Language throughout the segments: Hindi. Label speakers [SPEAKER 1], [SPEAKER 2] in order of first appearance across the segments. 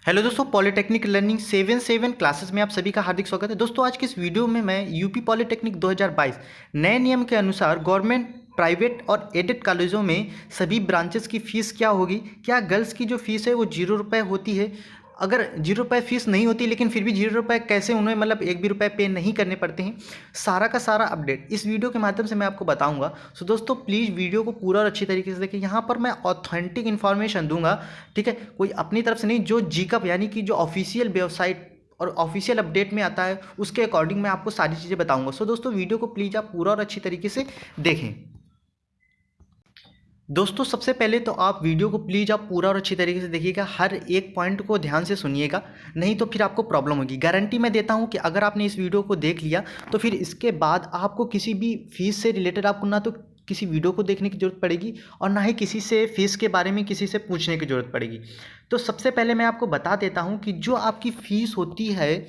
[SPEAKER 1] हेलो दोस्तों, पॉलिटेक्निक लर्निंग 7 क्लासेस में आप सभी का हार्दिक स्वागत है। दोस्तों आज की इस वीडियो में मैं यूपी पॉलिटेक्निक 2022 नए नियम के अनुसार गवर्नमेंट, प्राइवेट और एडेड कॉलेजों में सभी ब्रांचेस की फ़ीस क्या होगी। क्या गर्ल्स की जो फ़ीस है वो 0 रुपये होती है? अगर 0 रुपये फ़ीस नहीं होती लेकिन फिर भी 0 रुपये कैसे उन्हें मतलब एक भी रुपये पे नहीं करने पड़ते हैं, सारा का सारा अपडेट इस वीडियो के माध्यम से मैं आपको बताऊंगा। सो दोस्तों प्लीज़ वीडियो को पूरा और अच्छी तरीके से देखिए। यहाँ पर मैं ऑथेंटिक इन्फॉर्मेशन दूंगा, ठीक है, कोई अपनी तरफ से नहीं। जो जीकअप यानी कि जो ऑफिशियल वेबसाइट और ऑफिशियल अपडेट में आता है उसके अकॉर्डिंग मैं आपको सारी चीज़ें बताऊंगा। सो दोस्तों वीडियो को प्लीज़ आप पूरा और अच्छी तरीके से देखें। दोस्तों सबसे पहले तो आप वीडियो को प्लीज़ आप पूरा और अच्छी तरीके से देखिएगा, हर एक पॉइंट को ध्यान से सुनिएगा, नहीं तो फिर आपको प्रॉब्लम होगी। गारंटी मैं देता हूं कि अगर आपने इस वीडियो को देख लिया तो फिर इसके बाद आपको किसी भी फीस से रिलेटेड आपको ना तो किसी वीडियो को देखने की ज़रूरत पड़ेगी और ना ही किसी से फीस के बारे में किसी से पूछने की ज़रूरत पड़ेगी। तो सबसे पहले मैं आपको बता देता हूँ कि जो आपकी फ़ीस होती है,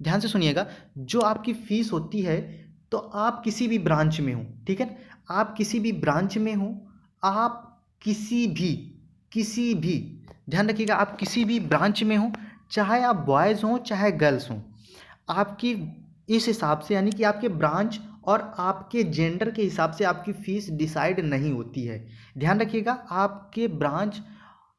[SPEAKER 1] ध्यान से सुनिएगा, जो आपकी फ़ीस होती है, तो आप किसी भी ब्रांच में हो, ठीक है, आप किसी भी ब्रांच में हो, आप किसी भी ध्यान रखिएगा, आप किसी भी ब्रांच में हो, चाहे आप बॉयज़ हों चाहे गर्ल्स हों, आपकी इस हिसाब से यानी कि आपके ब्रांच और आपके जेंडर के हिसाब से आपकी फ़ीस डिसाइड नहीं होती है। ध्यान रखिएगा आपके ब्रांच,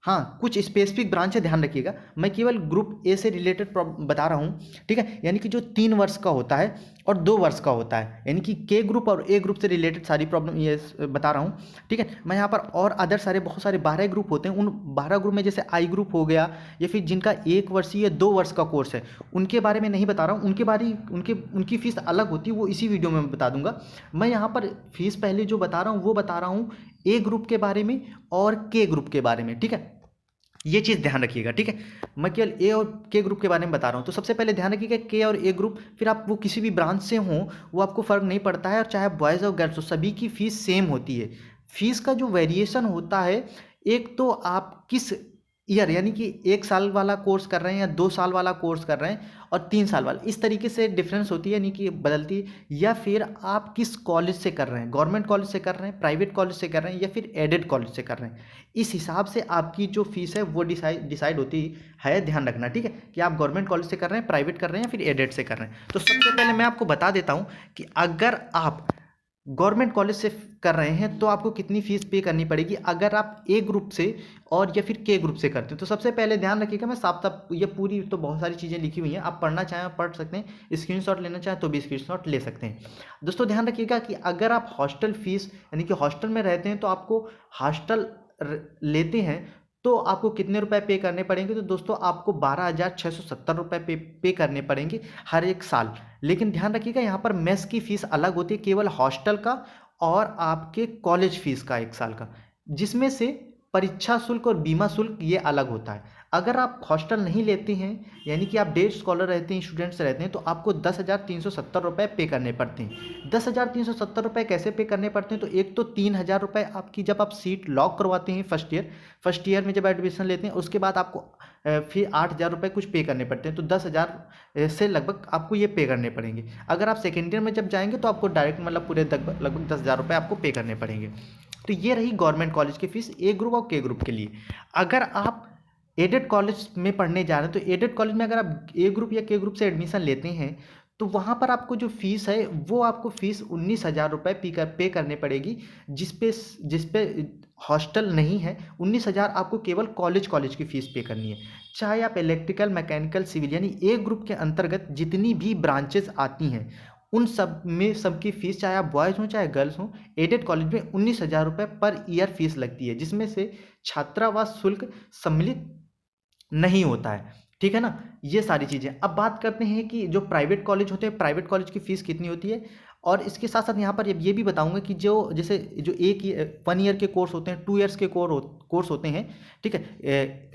[SPEAKER 1] हाँ कुछ स्पेसिफिक ब्रांच है, ध्यान रखिएगा। मैं केवल ग्रुप ए से रिलेटेड बता रहा हूँ, ठीक है, यानी कि जो 3 वर्ष का होता है और 2 वर्ष का होता है, यानी कि के ग्रुप और ए ग्रुप से रिलेटेड सारी प्रॉब्लम ये बता रहा हूँ, ठीक है। मैं यहाँ पर और अदर सारे बहुत सारे 12 ग्रुप होते हैं, उन 12 ग्रुप में जैसे आई ग्रुप हो गया या फिर जिनका 1 वर्षीय या 2 वर्ष का कोर्स है, उनके बारे में नहीं बता रहा हूँ। उनकी फ़ीस अलग होती है, वो इसी वीडियो में मैं बता दूंगा। मैं यहाँ पर फीस पहले जो बता रहा हूँ वो बता रहा हूँ ए ग्रुप के बारे में और के ग्रुप के बारे में, ठीक है, ये चीज़ ध्यान रखिएगा, ठीक है। मैं केवल ए और के ग्रुप के बारे में बता रहा हूँ। तो सबसे पहले ध्यान रखिएगा के और ए ग्रुप, फिर आप वो किसी भी ब्रांच से हों वो आपको फ़र्क नहीं पड़ता है, और चाहे बॉयज़ और गर्ल्स हो सभी की फ़ीस सेम होती है। फीस का जो वेरिएशन होता है, एक तो आप किस ईयर यानी कि 1 साल वाला कोर्स कर रहे हैं या 2 साल वाला कोर्स कर रहे हैं और 3 साल वाला, इस तरीके से डिफरेंस होती है, यानी कि बदलती है। या फिर आप किस कॉलेज से कर रहे हैं, गवर्नमेंट कॉलेज से कर रहे हैं, प्राइवेट कॉलेज से कर रहे हैं या फिर एडेड कॉलेज से कर रहे हैं, इस हिसाब से आपकी जो फीस है वो डिसाइड होती है। ध्यान रखना, ठीक है, कि आप गवर्नमेंट कॉलेज से कर रहे हैं, प्राइवेट कर रहे हैं या फिर एडेड से कर रहे हैं। तो सबसे पहले मैं आपको बता देता हूँ कि अगर आप गवर्नमेंट कॉलेज से कर रहे हैं तो आपको कितनी फ़ीस पे करनी पड़ेगी अगर आप ए ग्रुप से और या फिर के ग्रुप से करते हैं। तो सबसे पहले ध्यान रखिएगा, मैं साफ साफ ये पूरी तो बहुत सारी चीज़ें लिखी हुई हैं, आप पढ़ना चाहें पढ़ सकते हैं, स्क्रीनशॉट लेना चाहें तो भी स्क्रीनशॉट ले सकते हैं। दोस्तों ध्यान रखिएगा कि अगर आप हॉस्टल फीस यानी कि हॉस्टल में रहते हैं तो आपको हॉस्टल लेते हैं तो आपको कितने रुपए पे करने पड़ेंगे। तो दोस्तों आपको 12,670 रुपये पे करने पड़ेंगे हर एक साल। लेकिन ध्यान रखिएगा यहाँ पर मेस की फ़ीस अलग होती है, केवल हॉस्टल का और आपके कॉलेज फीस का 1 साल का, जिसमें से परीक्षा शुल्क और बीमा शुल्क ये अलग होता है। अगर आप हॉस्टल नहीं लेते हैं यानी कि आप डे स्कॉलर रहते हैं, स्टूडेंट्स रहते हैं, तो आपको 10,370 रुपये पे करने पड़ते हैं। 10,370 रुपये कैसे पे करने पड़ते हैं? तो एक तो 3,000 रुपये आपकी जब आप सीट लॉक करवाते हैं फर्स्ट ईयर में जब एडमिशन लेते हैं, उसके बाद आपको फिर 8,000 रुपये कुछ पे करने पड़ते हैं। तो 10,000 से लगभग आपको ये पे करने पड़ेंगे। अगर आप सेकेंड ईयर में जब जाएंगे तो आपको डायरेक्ट मतलब पूरे लगभग 10,000 रुपये आपको पे करने पड़ेंगे। तो ये रही गवर्नमेंट कॉलेज की फ़ीस ए ग्रुप और के ग्रुप के लिए। अगर आप एडेड कॉलेज में पढ़ने जा रहे हैं तो एडेड कॉलेज में अगर आप ए ग्रुप या के ग्रुप से एडमिशन लेते हैं तो वहाँ पर आपको जो फीस है वो आपको फीस 19,000 रुपये पे करने पड़ेगी, जिसपे हॉस्टल नहीं है। 19,000 आपको केवल कॉलेज की फ़ीस पे करनी है। चाहे आप इलेक्ट्रिकल, मैकेनिकल, सिविल यानी ए ग्रुप के अंतर्गत जितनी भी ब्रांचेस आती हैं उन सब में सबकी फ़ीस, चाहे आप बॉयज़ हों चाहे गर्ल्स हों, एडेड कॉलेज में 19,000 रुपये पर ईयर फीस लगती है, जिसमें से छात्रावास शुल्क सम्मिलित नहीं होता है, ठीक है ना। ये सारी चीज़ें। अब बात करते हैं कि जो प्राइवेट कॉलेज होते हैं, प्राइवेट कॉलेज की फ़ीस कितनी होती है, और इसके साथ साथ यहाँ पर ये भी बताऊंगा कि जो जैसे जो 1 ईयर के कोर्स होते हैं, 2 ईयर्स के कोर्स होते हैं, ठीक है,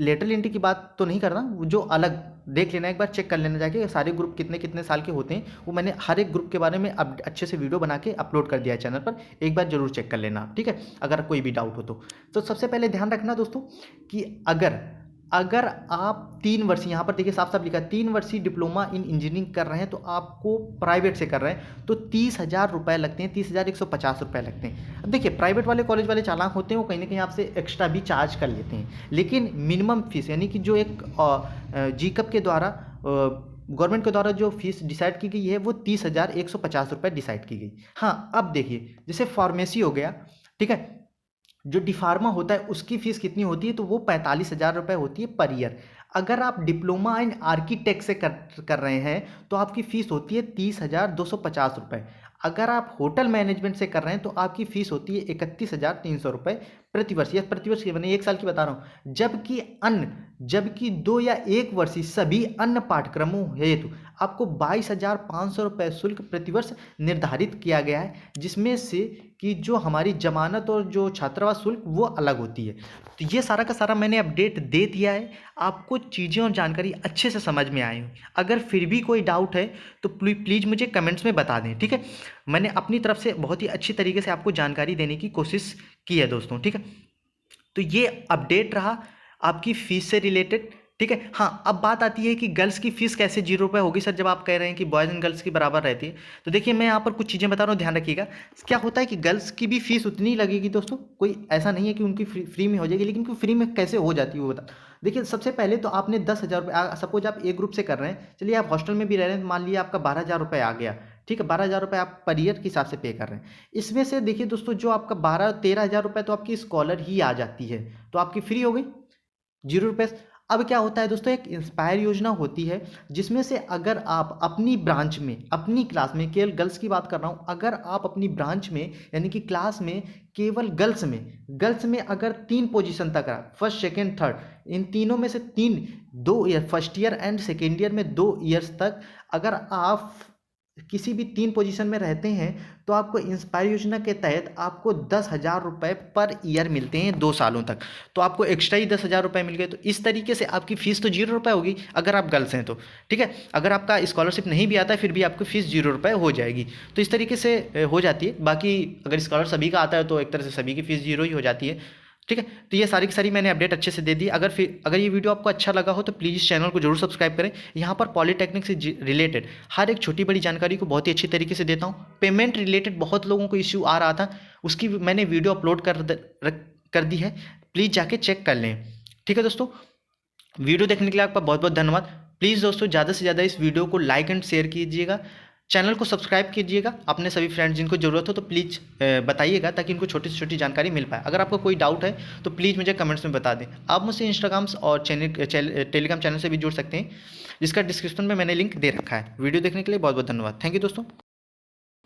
[SPEAKER 1] लेटरल एंट्री की बात तो नहीं कर रहा, जो अलग देख लेना, एक बार चेक कर लेना जाके सारे ग्रुप कितने कितने साल के होते हैं, वो मैंने हर एक ग्रुप के बारे में अब अच्छे से वीडियो बना के अपलोड कर दिया है चैनल पर, एक बार जरूर चेक कर लेना, ठीक है, अगर कोई भी डाउट हो तो। सबसे पहले ध्यान रखना दोस्तों कि अगर अगर आप 3 वर्ष, यहाँ पर देखिए साफ साफ लिखा है 3 वर्षीय डिप्लोमा इन इंजीनियरिंग कर रहे हैं तो आपको प्राइवेट से कर रहे हैं तो 30,000 रुपये लगते हैं, 30,150 रुपये लगते हैं। अब देखिए प्राइवेट वाले कॉलेज वाले चालाक होते हैं, वो कहीं ना कहीं आपसे एक्स्ट्रा भी चार्ज कर लेते हैं, लेकिन मिनिमम फीस यानी कि जो एक जीकअप के द्वारा गवर्नमेंट के द्वारा जो फीस डिसाइड की गई है वो 30,150 रुपये डिसाइड की गई। हाँ, अब देखिए जैसे फार्मेसी हो गया, ठीक है, जो डिफार्मा होता है उसकी फीस कितनी होती है, तो वो 45,000 रुपये होती है पर ईयर। अगर आप डिप्लोमा इन आर्किटेक्ट से कर रहे हैं तो आपकी फ़ीस होती है 30,250 रुपये। अगर आप होटल मैनेजमेंट से कर रहे हैं तो आपकी फ़ीस होती है 31,300 रुपये प्रति वर्ष। यह प्रति वर्ष की मैंने 1 साल की बता रहा हूँ। जबकि 2 या 1 वर्षीय सभी अन्य पाठ्यक्रमों हेतु आपको 22,500 रुपये शुल्क प्रतिवर्ष निर्धारित किया गया है, जिसमें से कि जो हमारी जमानत और जो छात्रावास शुल्क वो अलग होती है। तो ये सारा का सारा मैंने अपडेट दे दिया है, आपको चीज़ें और जानकारी अच्छे से समझ में आई हो। अगर फिर भी कोई डाउट है तो प्लीज़ मुझे कमेंट्स में बता दें, ठीक है। मैंने अपनी तरफ से बहुत ही अच्छी तरीके से आपको जानकारी देने की कोशिश की है दोस्तों, ठीक है। तो ये अपडेट रहा आपकी फ़ीस से रिलेटेड, ठीक है। हाँ, अब बात आती है कि गर्ल्स की फ़ीस कैसे 0 रुपये होगी सर, जब आप कह रहे हैं कि बॉयज़ एंड गर्ल्स की बराबर रहती है। तो देखिए मैं यहाँ पर कुछ चीज़ें बता रहा हूँ, ध्यान रखिएगा। क्या होता है कि गर्ल्स की भी फ़ीस उतनी ही लगेगी दोस्तों, कोई ऐसा नहीं है कि उनकी फ्री में हो जाएगी, लेकिन उनकी फ्री में कैसे हो जाती है वो बता। देखिए सबसे पहले तो आपने 10,000 रुपये, सपोज आप ए ग्रुप से कर रहे हैं, चलिए आप हॉस्टल में भी रह रहे हैं, मान लिया आपका 12,000 रुपये आ गया, ठीक है। 12,000 रुपये आप पर ईयर के हिसाब से पे कर रहे हैं। इसमें से देखिए दोस्तों जो आपका 12-13,000 रुपये तो आपकी स्कॉलर ही आ जाती है, तो आपकी फ्री हो गई 0 रुपये। अब क्या होता है दोस्तों, एक इंस्पायर योजना होती है जिसमें से अगर आप अपनी ब्रांच में, अपनी क्लास में, केवल गर्ल्स की बात कर रहा हूँ, अगर आप अपनी ब्रांच में यानी कि क्लास में केवल गर्ल्स में अगर 3 पोजीशन तक रहा, फर्स्ट सेकेंड थर्ड, इन तीनों में से 2 year, first year and second year में 2 ईयर्स तक अगर आप किसी भी 3 पोजीशन में रहते हैं तो आपको इंस्पायर योजना के तहत आपको 10,000 रुपये पर ईयर मिलते हैं 2 सालों तक। तो आपको एक्स्ट्रा ही 10,000 रुपये मिल गए। तो इस तरीके से आपकी फ़ीस तो 0 रुपये होगी अगर आप गर्ल्स हैं तो, ठीक है। अगर आपका स्कॉलरशिप नहीं भी आता है फिर भी आपकी फ़ीस 0 रुपये हो जाएगी। तो इस तरीके से हो जाती है। बाकी अगर स्कॉलर सभी का आता है तो एक तरह से सभी की फ़ीस 0 ही हो जाती है, ठीक है। तो ये सारी की सारी मैंने अपडेट अच्छे से दे दी। अगर ये वीडियो आपको अच्छा लगा हो तो प्लीज़ इस चैनल को जरूर सब्सक्राइब करें। यहाँ पर पॉलीटेक्निक से रिलेटेड हर एक छोटी बड़ी जानकारी को बहुत ही अच्छी तरीके से देता हूँ। पेमेंट रिलेटेड बहुत लोगों को इश्यू आ रहा था, उसकी मैंने वीडियो अपलोड कर दी है, प्लीज़ जाके चेक कर लें, ठीक है दोस्तों। वीडियो देखने के लिए आपका बहुत बहुत धन्यवाद। प्लीज़ दोस्तों ज़्यादा से ज़्यादा इस वीडियो को लाइक एंड शेयर कीजिएगा, चैनल को सब्सक्राइब कीजिएगा। अपने सभी फ्रेंड्स जिनको ज़रूरत हो तो प्लीज़ बताइएगा ताकि इनको छोटी से छोटी जानकारी मिल पाए। अगर आपको कोई डाउट है तो प्लीज़ मुझे कमेंट्स में बता दें। आप मुझसे इंस्टाग्राम और टेलीग्राम चैनल से भी जुड़ सकते हैं, जिसका डिस्क्रिप्शन में मैंने लिंक दे रखा है। वीडियो देखने के लिए बहुत बहुत धन्यवाद। थैंक यू दोस्तों।